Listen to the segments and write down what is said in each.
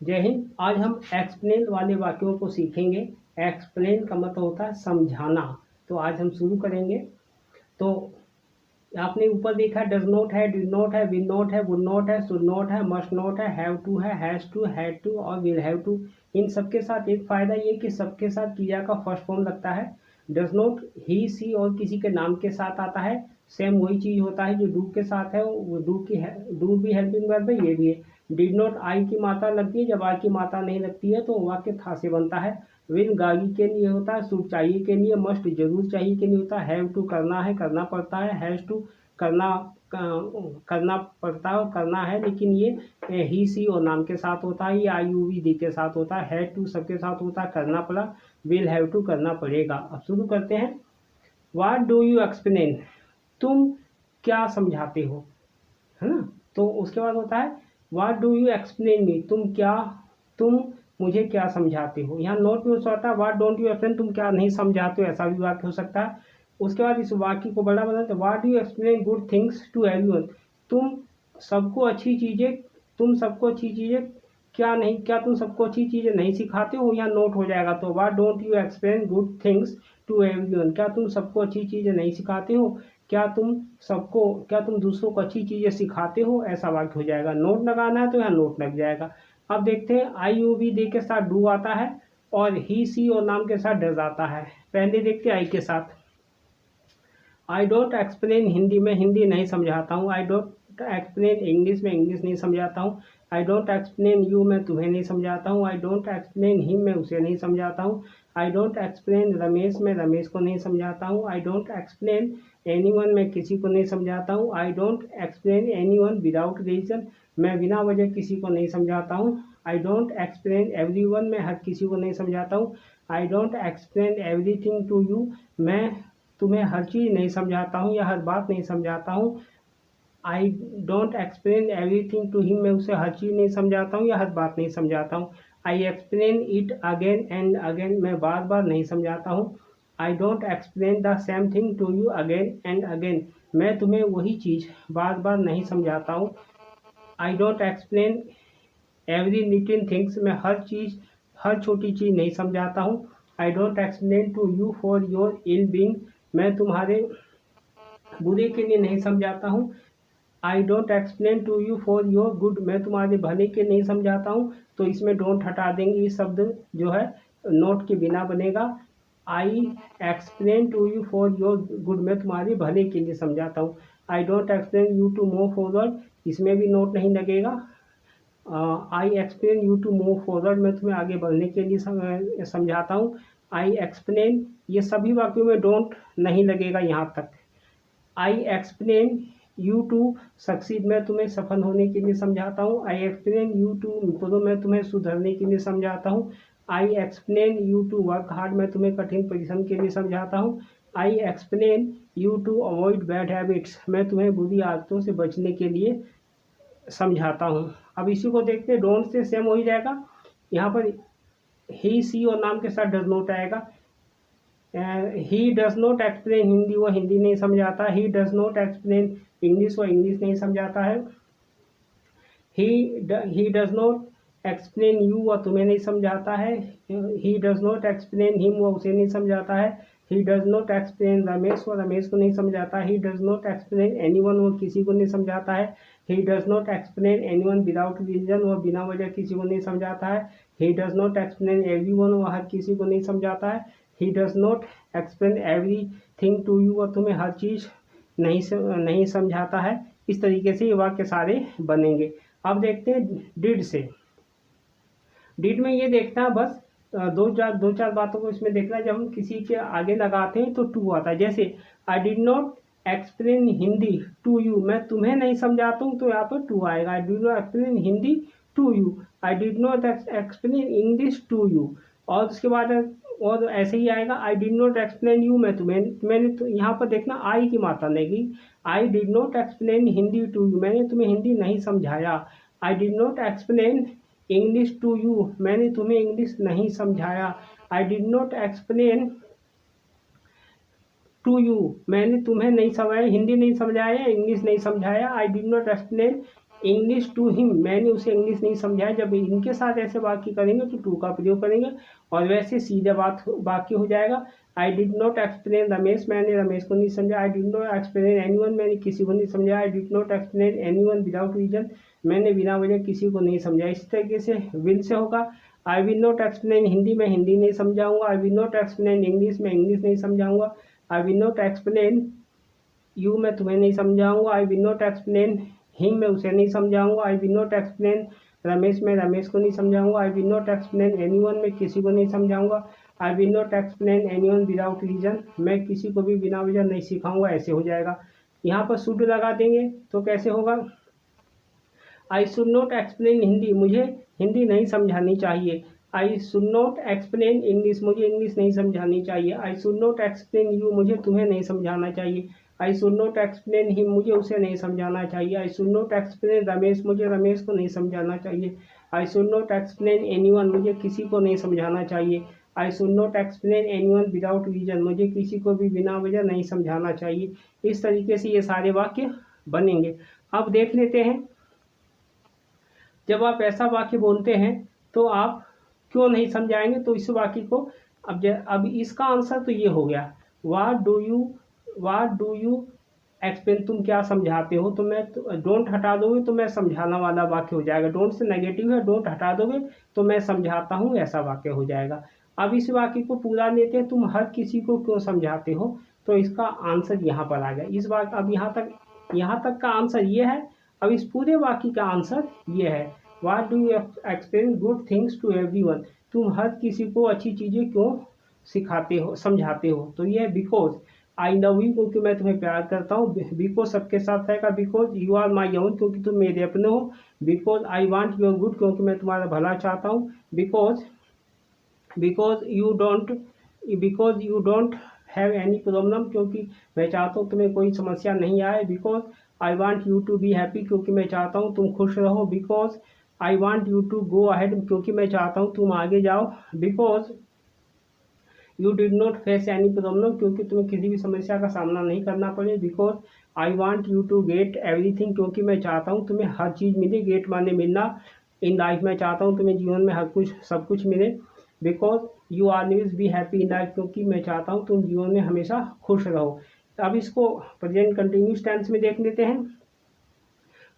जय हिंद। आज हम एक्सप्लेन वाले वाक्यों को सीखेंगे। एक्सप्लेन का मतलब होता है समझाना। तो आज हम शुरू करेंगे। तो आपने ऊपर देखा डज नॉट है, डिड नॉट है, विल नॉट है, वुड नॉट है, शुड नॉट है, मस्ट नॉट है, हैव टू है, हैज टू, हैड टू और विल हैव टू। इन सबके साथ एक फायदा ये कि सबके साथ क्रिया का फर्स्ट फॉर्म लगता है। डज नॉट ही सी और किसी के नाम के साथ आता है। सेम वही चीज होता है जो डू के साथ है, वो डू की है, डू भी हेल्पिंग वर्ब है, ये भी है। डिड नॉट आई की मात्रा लगती है, जब आई की मात्रा नहीं लगती है तो वाक्य था से बनता है। विल गाड़ी के लिए होता है, शुड चाहिए के लिए, मस्ट जरूर चाहिए के लिए होता है, हैव टू करना है, करना पड़ता है, हैज टू करना करना पड़ता है, करना है, लेकिन ये ही सी और नाम के साथ होता है, ये आई यू वी डी के साथ होता है, हैड टू सबके साथ होता है, करना पड़ा, विल हैव टू करना पड़ेगा। अब शुरू करते हैं। व्हाट डू यू एक्सप्लेन, तुम क्या समझाते हो, है ना। तो उसके बाद होता है what do you explain me, तुम मुझे क्या समझाते हो। यहाँ नोट में होता है व्हाट डोंट यू एक्सप्लेन, तुम क्या नहीं समझाते हो, ऐसा भी वाक्य हो सकता है। उसके बाद इस वाक्य को बड़ा बनाते what do you explain good things to everyone, तुम सबको अच्छी चीजें तुम सबको अच्छी चीजें क्या तुम सबको अच्छी चीजें नहीं सिखाते हो। यहाँ नोट हो जाएगा। तो what don't you explain good things to everyone, क्या तुम सबको अच्छी चीजें नहीं सिखाते हो, क्या तुम दूसरों को अच्छी चीजें सिखाते हो, ऐसा वाक्य हो जाएगा। नोट लगाना है तो यहाँ नोट लग जाएगा। अब देखते हैं आई यू बी दे के साथ डू आता है और ही सी और नाम के साथ डज आता है। पहले देखते हैं आई के साथ। आई डोंट एक्सप्लेन हिंदी में हिंदी नहीं समझाता हूँ। आई डोंट एक्सप्लेन इंग्लिश में इंग्लिश नहीं समझाता हूँ। आई डोंट एक्सप्लेन यू मैं तुम्हें नहीं समझाता हूँ। आई डोंट एक्सप्लेन हिम मैं उसे नहीं समझाता हूँ। आई डोंट एक्सप्लेन रमेश मैं रमेश को नहीं समझाता हूँ। आई डोंट एक्सप्लेन एनीवन मैं किसी को नहीं समझाता हूँ। I don't explain anyone without reason, मैं बिना वजह किसी को नहीं समझाता हूँ। आई डोंट एक्सप्लेन एवरीवन, मैं हर किसी को नहीं समझाता हूँ। I don't explain everything to you, मैं तुम्हें हर चीज़ नहीं समझाता हूँ या हर बात नहीं समझाता हूँ। I don't explain everything to him, मैं उसे हर चीज़ नहीं समझाता हूँ या हर बात नहीं समझाता हूँ। I explain it again and again, मैं बार बार नहीं समझाता हूँ। I don't explain the same thing to you again and again, मैं तुम्हें वही चीज़ बार बार नहीं समझाता हूँ। I don't explain every little things, मैं हर छोटी चीज़ नहीं समझाता हूँ। I don't explain to you for your ill being, मैं तुम्हारे बुरे के लिए नहीं समझाता हूँ। I don't explain to you for your good, मैं तुम्हारे भले के नहीं समझाता हूँ। तो इसमें डोंट हटा देंगे, ये शब्द जो है नोट के बिना बनेगा। I explain to you for your good, मैं तुम्हारे भले के लिए समझाता हूँ। I don't explain you to move forward, इसमें भी नोट नहीं लगेगा। I explain you to move forward, मैं तुम्हें आगे बढ़ने के लिए समझाता हूँ। आई एक्सप्लेन, ये सभी वाक्यों में डोंट नहीं लगेगा यहाँ तक। I explain you to succeed, मैं तुम्हें सफल होने के लिए समझाता हूँ। I explain you to improve, मैं तुम्हें सुधरने के लिए समझाता हूँ। I explain you to work hard, मैं तुम्हें कठिन परिश्रम के लिए समझाता हूँ। I explain you to avoid bad habits, मैं तुम्हें बुरी आदतों से बचने के लिए समझाता हूँ। अब इसी को देखते हैं, डोंट से सेम हो ही जाएगा। यहाँ पर ही सी और नाम के साथ डज नॉट आएगा। ही डज नॉट एक्सप्लेन हिंदी, वो हिंदी नहीं समझाता। ही डज नॉट एक्सप्लेन इंग्लिश, वो इंग्लिश नहीं समझाता है। He does not explain you, वो तुम्हें नहीं समझाता है। He does not explain him, वो उसे नहीं समझाता है। He does not explain Ramesh, वो रमेश को नहीं समझाता। ही डज नॉट एक्सप्लेन एनीवन, वो किसी को नहीं समझाता है। He does not explain anyone without reason, वो बिना वजह किसी को नहीं समझाता है। He does not explain everyone, वो हर किसी को नहीं समझाता है। He does not explain everything to you, वो तुम्हें हर चीज़ नहीं समझाता है। इस तरीके से ये वाक्य सारे बनेंगे। अब देखते हैं डिड से। डिड में ये देखना है बस दो चार बातों को इसमें देखना है। जब हम किसी के आगे लगाते हैं तो टू आता है। जैसे I did not explain Hindi to you, मैं तुम्हें नहीं समझाता हूँ, तो यहाँ पर टू आएगा। I did not explain Hindi to you. I did not explain English to you. और उसके बाद और ऐसे ही आएगा I did not explain you, मैंने तो यहाँ पर देखना आई की मात्रा नहीं। I did not explain Hindi to you, मैंने तुम्हें हिंदी नहीं समझाया। I did not explain English to you, मैंने तुम्हें इंग्लिश नहीं समझाया। I did not explain to you, मैंने तुम्हें नहीं समझाया, हिंदी नहीं समझाया, इंग्लिश नहीं समझाया। I did not explain English to him, मैंने उसे इंग्लिश नहीं समझाया। जब इनके साथ ऐसे वाक्य करेंगे तो टू का प्रयोग करेंगे और वैसे सीधा वाक्य हो जाएगा। I did not explain Ramesh, मैंने रमेश को नहीं समझा। I did not explain anyone, मैंने किसी को नहीं समझा। I did not explain anyone without reason, मैंने बिना वजह किसी को नहीं समझा। इस तरीके से विल से होगा। I will not explain Hindi, मैं हिंदी नहीं समझाऊंगा। I will not explain English, मैं इंग्लिश नहीं समझाऊंगा। I will not explain you, मैं तुम्हें नहीं समझाऊंगा। I will not explain him, मैं उसे नहीं समझाऊंगा। I will not explain Ramesh, मैं रमेश को नहीं समझाऊंगा। I will not explain anyone, मैं किसी को नहीं समझाऊंगा। I will not explain anyone without reason, मैं किसी को भी बिना वजह नहीं सिखाऊंगा। ऐसे हो जाएगा। यहाँ पर शुड लगा देंगे तो कैसे होगा, I should not explain Hindi, मुझे हिंदी नहीं समझानी चाहिए। I should not explain English, मुझे इंग्लिश नहीं समझानी चाहिए। I should not explain you, मुझे तुम्हें नहीं समझाना चाहिए। I should not explain him, मुझे उसे नहीं समझाना चाहिए। I should not explain Ramesh, मुझे रमेश को नहीं समझाना चाहिए। I should not explain anyone, मुझे किसी को नहीं समझाना चाहिए। I should not explain anyone without reason, मुझे किसी को भी बिना वजह नहीं समझाना चाहिए। इस तरीके से ये सारे वाक्य बनेंगे। अब देख लेते हैं, जब आप ऐसा वाक्य बोलते हैं तो आप क्यों नहीं समझाएंगे। तो इस वाक्य को अब इसका आंसर तो ये हो गया, व्हाट डू यू एक्सप्लेन, तुम क्या समझाते हो। तो मैं डोंट हटा दोगे तो मैं समझाना वाला वाक्य हो जाएगा। डोंट से नेगेटिव है, डोंट हटा दोगे तो मैं समझाता हूँ, ऐसा वाक्य हो जाएगा। अब इस वाक्य को पूरा लेते हैं, तुम हर किसी को क्यों समझाते हो। तो इसका आंसर यहाँ पर आ गया। इस वाक्य अब यहाँ तक का आंसर ये है। अब इस पूरे वाक्य का आंसर ये है, what do you explain good things to everyone, तुम हर किसी को अच्छी चीज़ें क्यों सिखाते हो, समझाते हो। तो ये है बिकॉज आई लव यू, क्योंकि मैं तुम्हें प्यार करता हूँ। बिकॉज सबके साथ रहेगा। Because you are my own, क्योंकि तुम मेरे अपने हो। Because I want your good, क्योंकि मैं तुम्हारा भला चाहता हूँ। Because you don't have any problem, क्योंकि मैं चाहता हूँ तुम्हें कोई समस्या नहीं आए। Because I want you to be happy, क्योंकि मैं चाहता हूँ तुम खुश रहो। Because I want you to go ahead, क्योंकि मैं चाहता हूँ तुम आगे जाओ। Because you did not face any problem, क्योंकि तुम्हें किसी भी समस्या का सामना नहीं करना पड़े। Because I want you to get everything, क्योंकि मैं चाहता हूँ तुम्हें हर चीज़ मिले। गेट माने मिलना। इन लाइफ में चाहता हूँ तुम्हें जीवन में हर कुछ सब कुछ मिले। Because you always be happy in life, क्योंकि मैं चाहता हूँ तुम जीवन में हमेशा खुश रहो। अब इसको प्रेजेंट कंटिन्यूस टेंस में देख लेते हैं।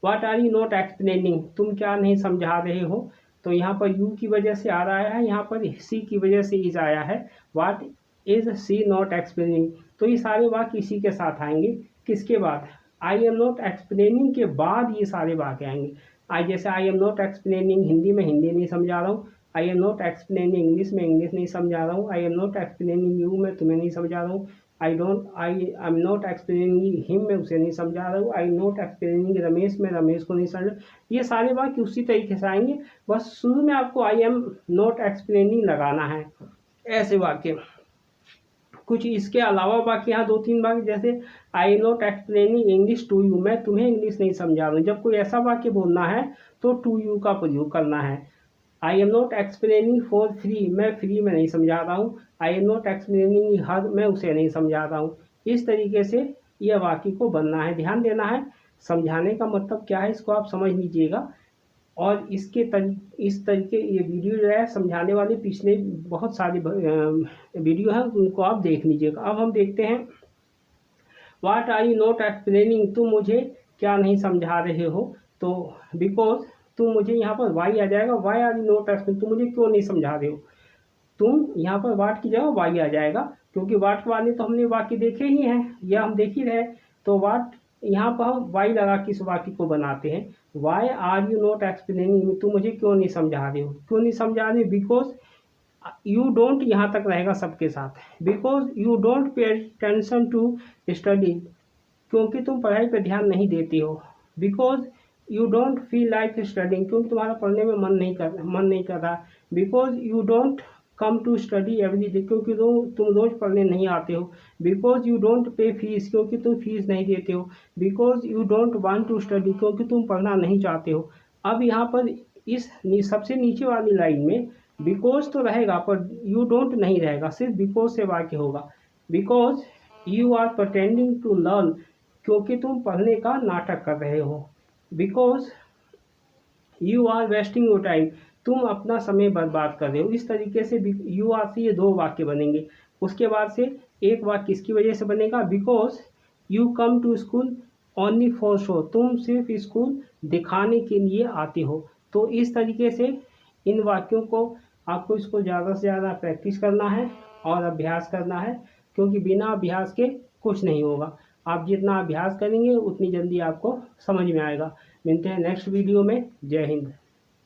What are you not explaining, तुम क्या नहीं समझा रहे हो। तो यहाँ पर यू की वजह से आ रहा है, यहाँ पर सी की वजह से इज आया है। What is she not explaining, तो ये सारे वाक्य इसी के साथ आएंगे। किसके बाद, आई एम नॉट एक्सप्लेनिंग के बाद ये सारे वाक्य आएंगे। जैसे I am not explaining Hindi में हिंदी नहीं समझा रहा हूँ। आई एम नॉट एक्सप्लेनिंग इंग्लिश में इंग्लिश नहीं समझा रहा हूँ। आई एम नॉट एक्सप्लेनिंग यू, मैं तुम्हें नहीं समझा रहा हूँ। आई एम नॉट एक्सप्लेनिंग हिम, मैं उसे नहीं समझा रहा हूँ। आई नॉट एक्सप्लेनिंग रमेश, मैं रमेश को नहीं समझा। ये सारे वाक्य उसी तरीके से आएंगे। बस शुरू में आपको आई एम नॉट एक्सप्लेनिंग लगाना है। ऐसे वाक्य कुछ इसके अलावा वाक्य यहाँ 2-3 वाक्य, जैसे I am not explaining English to you, मैं तुम्हें इंग्लिश नहीं समझा रहा हूँ। जब कोई ऐसा वाक्य बोलना है तो टू यू का प्रयोग करना है। आई am not explaining for free, मैं फ्री में नहीं समझा रहा हूँ। आई एम नॉट एक्सप्लेनिंग हर, मैं उसे नहीं समझा रहा हूँ। इस तरीके से यह वाक्य को बनना है। ध्यान देना है समझाने का मतलब क्या है, इसको आप समझ लीजिएगा। और इस तरीके ये वीडियो जो है समझाने वाले पिछले बहुत सारे वीडियो हैं, उनको आप देख लीजिएगा। अब हम देखते हैं, what are you not explaining, तुम मुझे क्या नहीं समझा रहे हो। तो बिकॉज तुम मुझे, यहाँ पर वाई आ जाएगा। Why are you not explaining, तुम मुझे क्यों नहीं समझा रहे हो। तुम यहाँ पर वाट की जगह वाई आ जाएगा, क्योंकि वाट वाले तो हमने वाक्य देखे ही हैं, यह हम देख ही रहे। तो वाट यहाँ पर हम वाई लगा के इस वाक्य को बनाते हैं। Why are you not explaining, तुम मुझे क्यों नहीं समझा रहे हो। क्यों नहीं समझा रहे, बिकॉज यू डोंट यहाँ तक रहेगा सबके साथ। Because you don't pay attention to study, क्योंकि तुम पढ़ाई पर ध्यान नहीं देते हो। Because you don't feel like studying, क्योंकि तुम्हारा पढ़ने में मन नहीं कर रहा। Because you don't come to study every day, क्योंकि तुम रोज पढ़ने नहीं आते हो। Because you don't pay fees, क्योंकि तुम फीस नहीं देते हो। Because you don't want to study, क्योंकि तुम पढ़ना नहीं चाहते हो। अब यहाँ पर इस सबसे नीचे वाली लाइन में बिकॉज तो रहेगा पर यू डोंट नहीं रहेगा, सिर्फ बिकॉज से वाक्य होगा। Because you are pretending to learn, क्योंकि तुम पढ़ने का नाटक कर रहे हो। Because you are wasting your time, तुम अपना समय बर्बाद कर रहे हो। इस तरीके से यू आर से ये 2 वाक्य बनेंगे। उसके बाद से एक वाक्य किसकी वजह से बनेगा, because you come to school only for show, तुम सिर्फ स्कूल दिखाने के लिए आते हो। तो इस तरीके से इन वाक्यों को आपको इसको ज़्यादा से ज़्यादा प्रैक्टिस करना है और अभ्यास करना है, क्योंकि बिना अभ्यास के कुछ नहीं होगा। आप जितना अभ्यास करेंगे उतनी जल्दी आपको समझ में आएगा। मिलते हैं नेक्स्ट वीडियो में। जय हिंद।